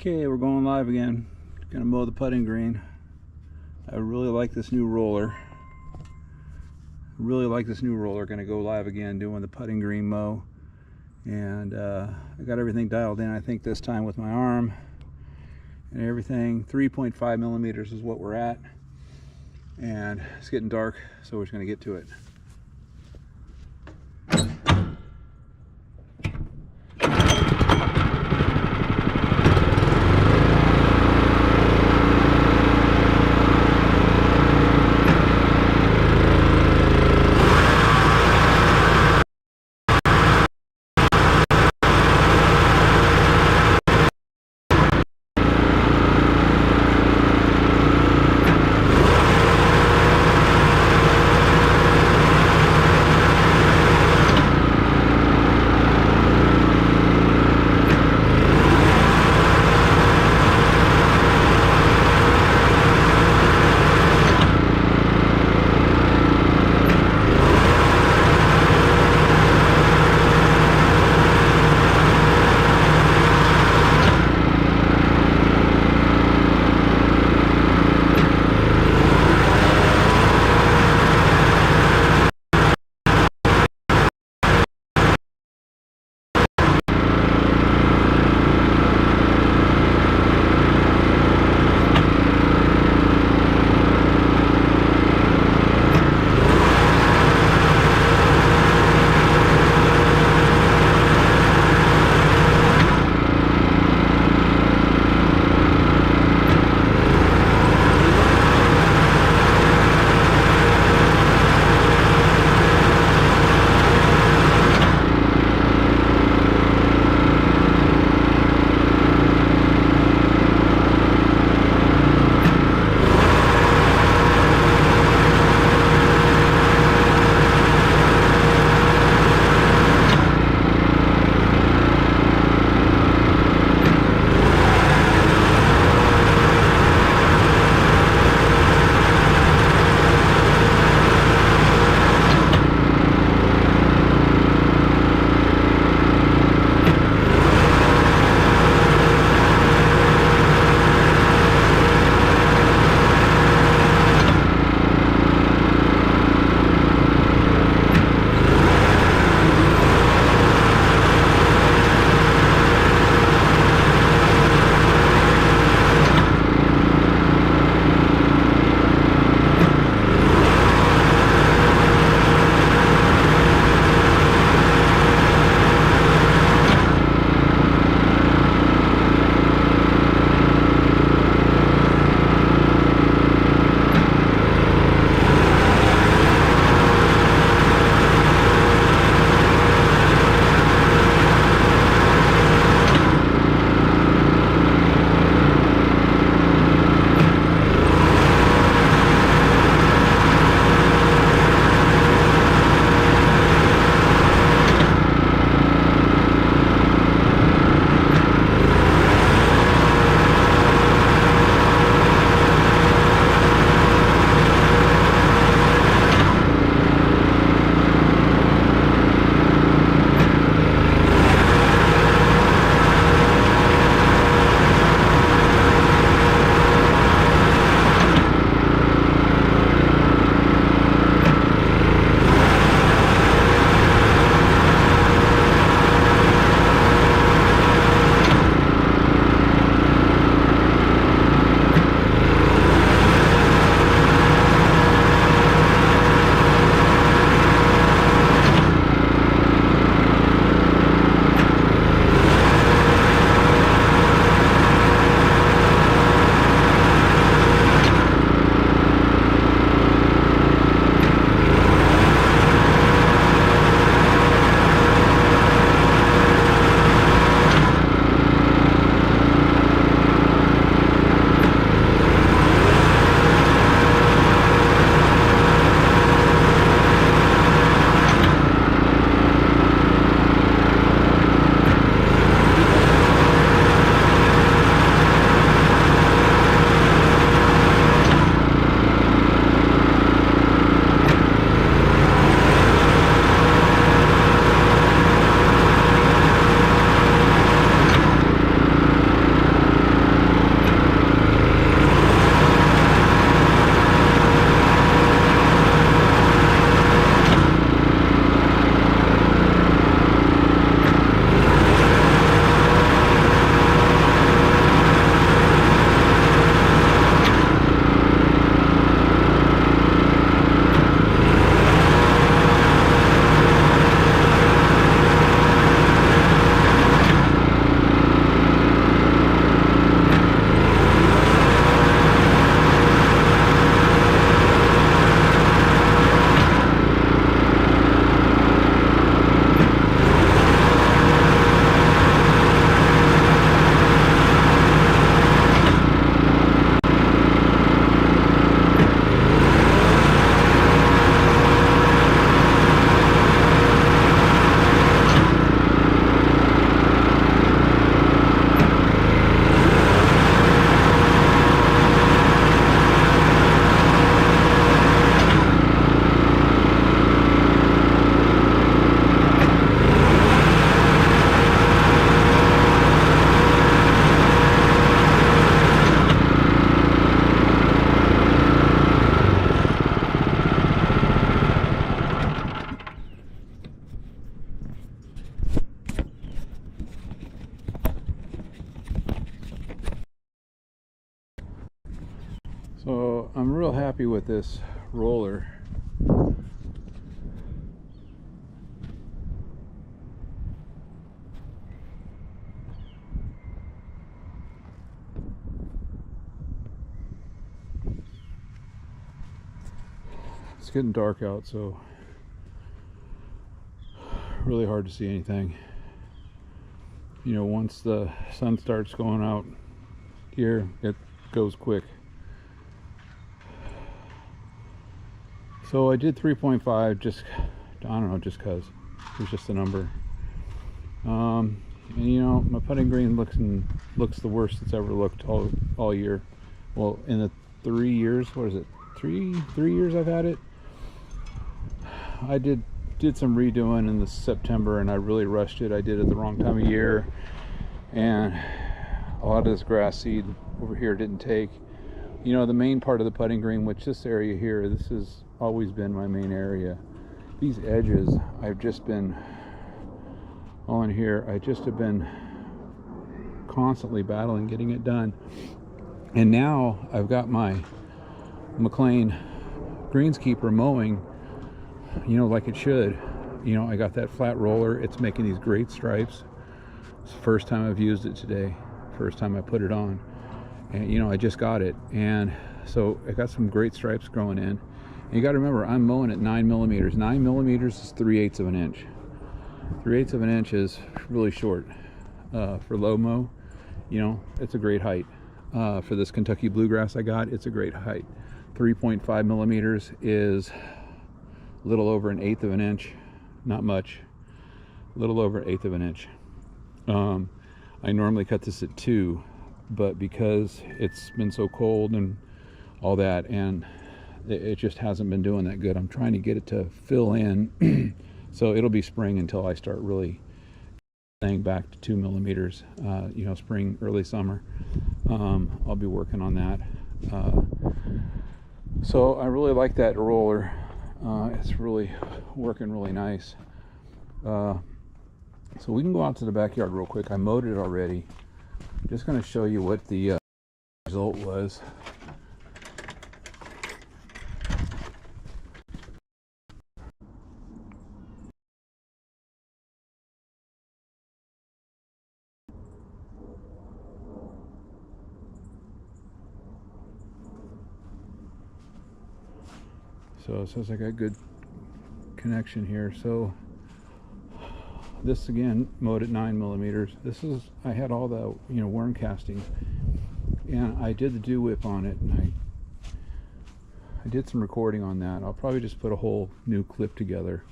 Okay, we're going live again. Gonna mow the putting green. I really like this new roller. Gonna go live again doing the putting green mow. And I got everything dialed in, I think this time with my arm and everything. 3.5 millimeters is what we're at. And it's getting dark, so we're just gonna get to it. So I'm real happy with this roller. It's getting dark out, so really hard to see anything. You know, once the sun starts going out here, it goes quick. So I did 3.5, just, I don't know, just cause it's just a number. And you know, my putting green looks the worst it's ever looked all year. Well, in the 3 years, what is it? Three years I've had it. I did some redoing in the September, and I really rushed it. I did it the wrong time of year, and a lot of this grass seed over here didn't take. You know, the main part of the putting green, which this area here, this has always been my main area. These edges, I've just been on here. I just have been constantly battling getting it done. And now I've got my McLean greenskeeper mowing, you know, like it should. You know, I got that flat roller. It's making these great stripes. It's the first time I've used it today. First time I put it on. And you know, I just got it, and so I got some great stripes growing in. And you got to remember, I'm mowing at 9 millimeters. 9 millimeters is 3/8 of an inch. 3/8 of an inch is really short for low mow. You know, it's a great height. For this Kentucky bluegrass I got, it's a great height. 3.5 millimeters is a little over 1/8 of an inch. Not much. A little over 1/8 of an inch. I normally cut this at 2. But because it's been so cold and all that, and it just hasn't been doing that good, I'm trying to get it to fill in. So it'll be spring until I start really staying back to 2 millimeters. You know, spring, early summer. I'll be working on that. So I really like that roller. It's really working really nice. So we can go out to the backyard real quick. I mowed it already. Just going to show you what the result was. So it says I got good connection here. So this again mowed at 9 millimeters. This is, I had all the, you know, worm castings, and I did the dew whip on it, and I did some recording on that. I'll probably just put a whole new clip together,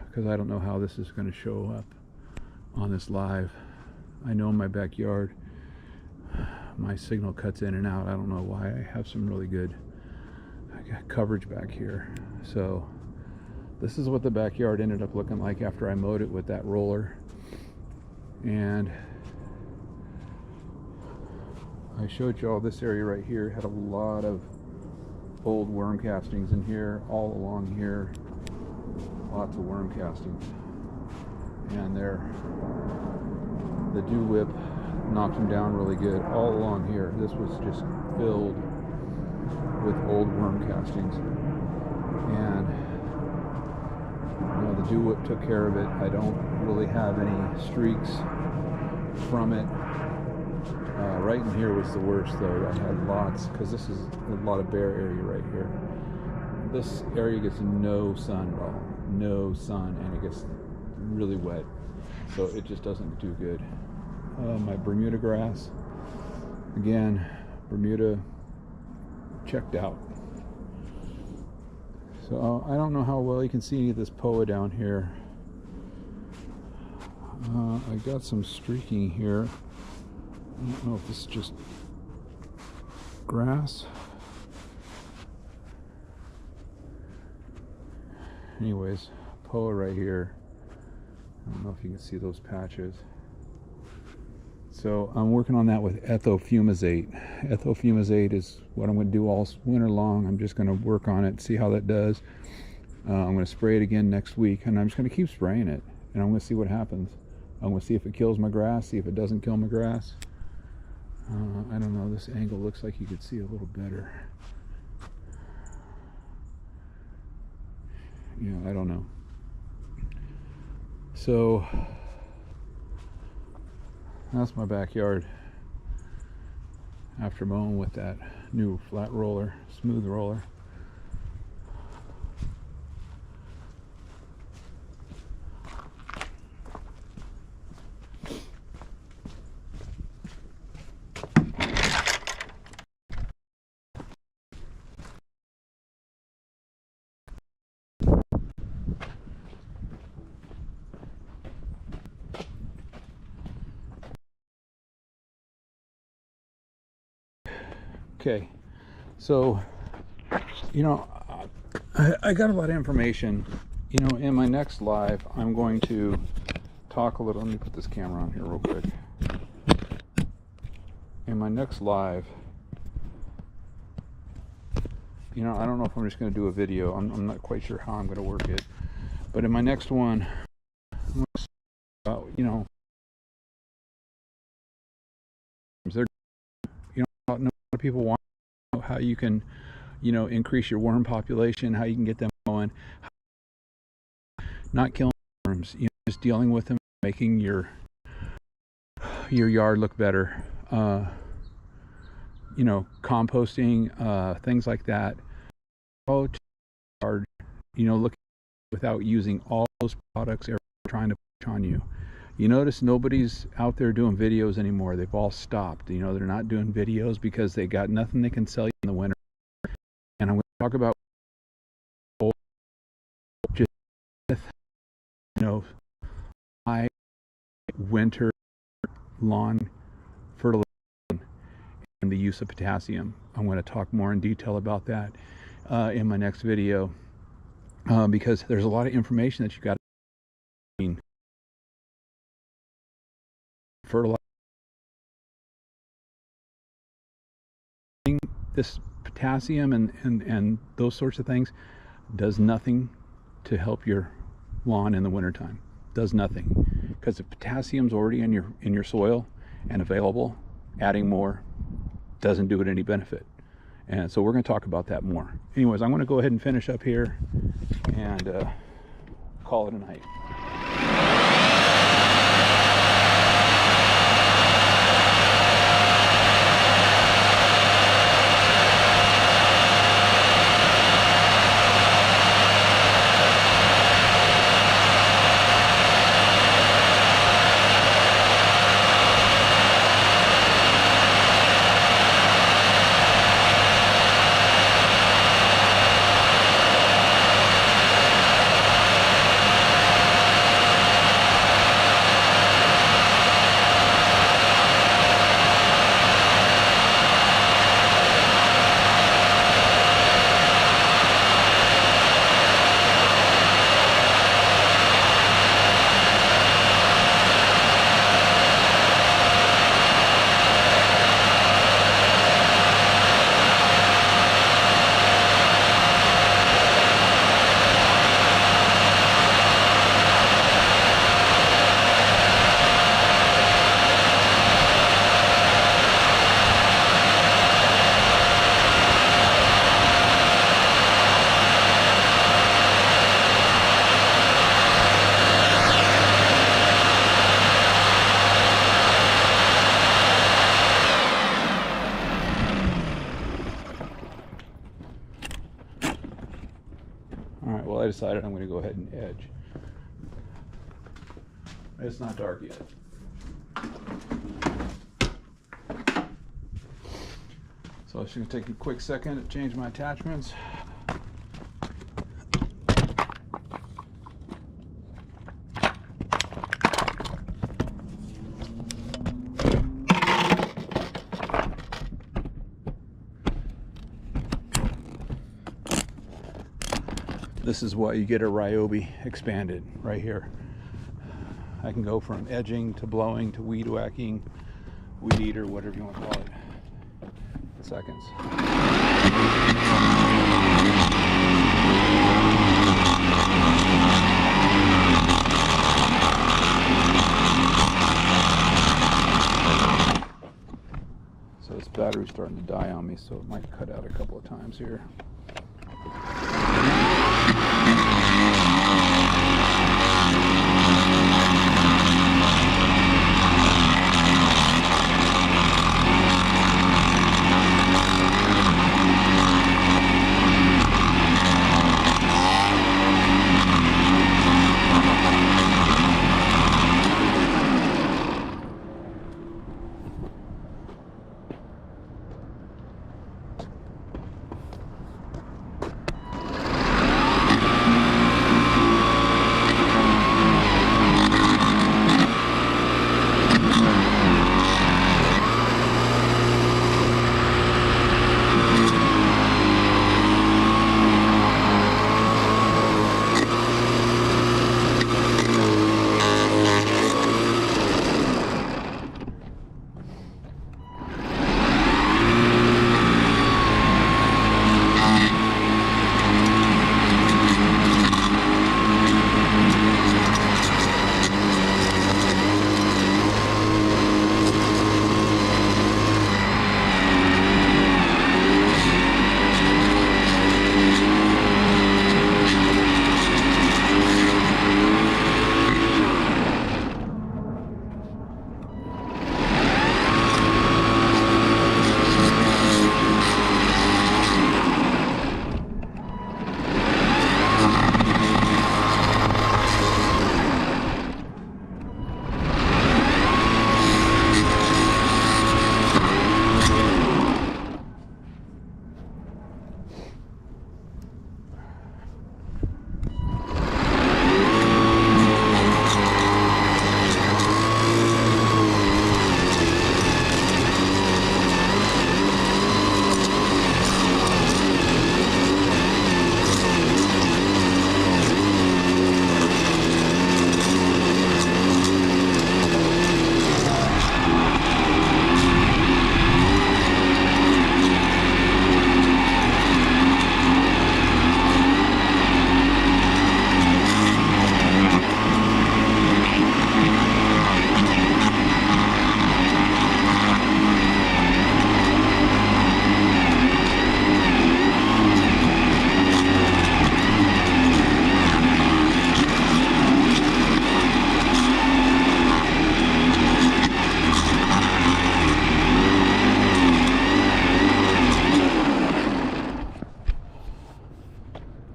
because I don't know how this is going to show up on this live. I know in my backyard my signal cuts in and out. I don't know why. I have some really good coverage back here. So this is what the backyard ended up looking like after I mowed it with that roller. And I showed you all this area right here had a lot of old worm castings in here, all along here. Lots of worm castings. And the dew whip knocked them down really good all along here. This was just filled with old worm castings. And you know, the dew whip took care of it. I don't really have any streaks from it. Right in here was the worst though. I had lots, because this is a lot of bare area right here. This area gets no sun at all. No sun, and it gets really wet. So it just doesn't do good. My Bermuda grass, again, Bermuda checked out. So I don't know how well you can see any of this POA down here. I got some streaking here. I don't know if this is just grass. Anyways, POA right here. I don't know if you can see those patches. So I'm working on that with ethofumazate. Ethofumazate is what I'm going to do all winter long. I'm just going to work on it, see how that does. I'm going to spray it again next week, and I'm just going to keep spraying it, and I'm going to see what happens. I'm going to see if it kills my grass, see if it doesn't kill my grass. I don't know, this angle looks like you could see a little better. Yeah, I don't know. So that's my backyard after mowing with that new flat roller, smooth roller. Okay, so, you know, I got a lot of information. You know, in my next live, I'm going to talk a little. Let me put this camera on here real quick. In my next live, you know, I don't know if I'm just going to do a video. I'm not quite sure how I'm going to work it. But in my next one, I'm going to talk about, you know, a lot of people want to know how you can, you know, increase your worm population, how you can get them going, not killing worms, you know, just dealing with them, making your yard look better. You know, composting, things like that. How to yard, you know, look without using all those products they're trying to push on you. You notice nobody's out there doing videos anymore. They've all stopped. You know, they're not doing videos because they got nothing they can sell you in the winter. And I'm going to talk about just, you know, high winter lawn fertilization and the use of potassium. I'm going to talk more in detail about that in my next video because there's a lot of information that you got to fertilize. This potassium and those sorts of things does nothing to help your lawn in the wintertime. Does nothing, because the potassium's already in your soil and available. Adding more doesn't do it any benefit. And so we're going to talk about that more. Anyways, I'm going to go ahead and finish up here and call it a night. Alright, well I decided I'm going to go ahead and edge. It's not dark yet. So I'm just going to take a quick second to change my attachments. This is why you get a Ryobi expanded right here. I can go from edging to blowing to weed whacking, weed eater, whatever you want to call it, in seconds. starting to die on me, so it might cut out a couple of times here.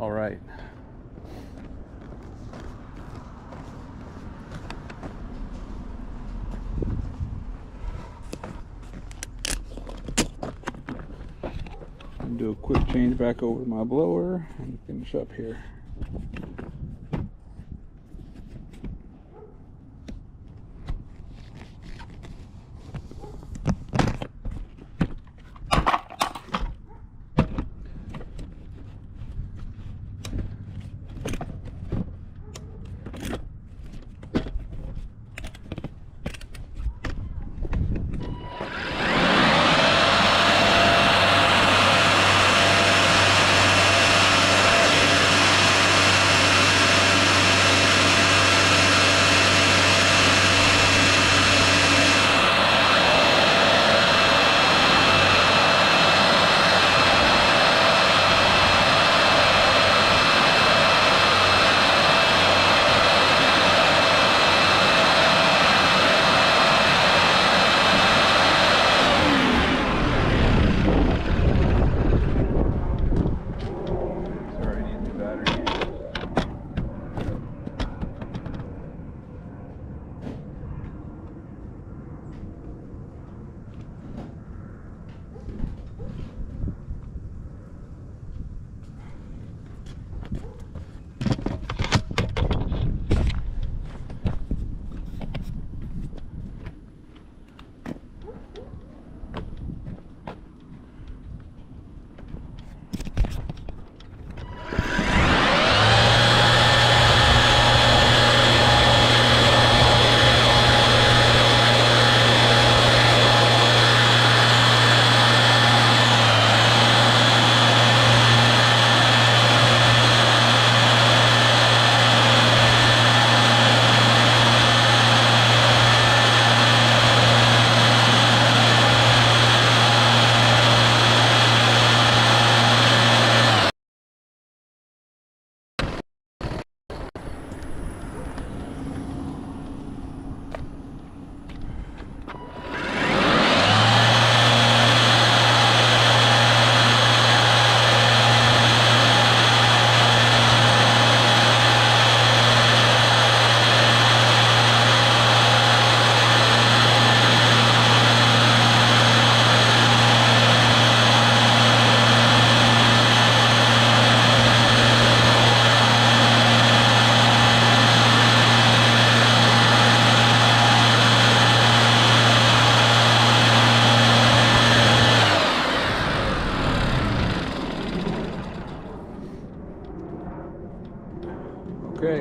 All right. Do a quick change back over to my blower and finish up here.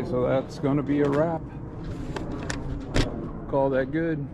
so that's going to be a wrap. Call that good.